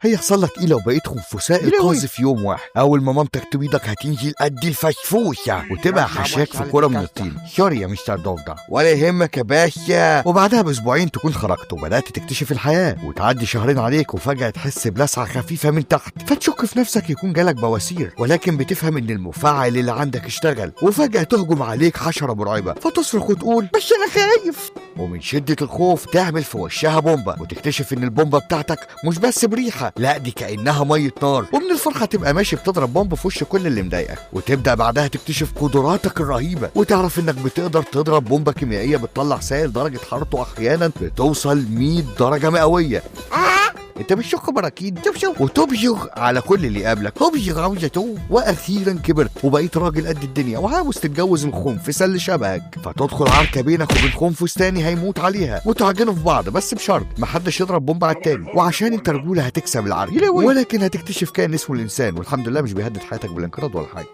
هيحصل لك ايه لو بقيت خنفساء قاذف يوم واحد؟ اول ما مامتك تبيضك هتنزل قد الفشفوشه وتبقى حشاك في كوره من الطين. سوري يا مستر ضفدع. ولا يهمك يا باشا. وبعدها باسبوعين تكون خرجت وبدات تكتشف الحياه، وتعدي شهرين عليك وفجاه تحس بلسعه خفيفه من تحت، فتشك في نفسك يكون جالك بواسير، ولكن بتفهم ان المفاعل اللي عندك اشتغل، وفجاه تهجم عليك حشره مرعبه فتصرخ وتقول بس انا خايف، ومن شده الخوف تعمل في وشها بومبا، وتكتشف ان البومبا بتاعتك مش بس بريحه، لا دي كانها ميه نار، ومن الفرحه تبقى ماشي بتضرب بومب في وش كل اللي مضايقك، وتبدا بعدها تكتشف قدراتك الرهيبه، وتعرف انك بتقدر تضرب بومبه كيميائيه بتطلع سائل درجه حرارته احيانا بتوصل 100 درجه مئويه. انت مش شق براكين وتبجغ على كل اللي قابلك، تبجغ عاوزه توب. واخيرا كبرت وبقيت راجل قد الدنيا وعاوز تتجوز الخنفسه اللي شبهك، فتدخل عركه بينك وبين خنفس تاني هيموت عليها، وتعجنوا في بعض بس بشرط محدش يضرب بومب على التاني، وعشان انت رجوله هتكسب العركه، ولكن هتكتشف كائن اسمه الانسان، والحمد لله مش بيهدد حياتك بالانقراض ولا حاجه.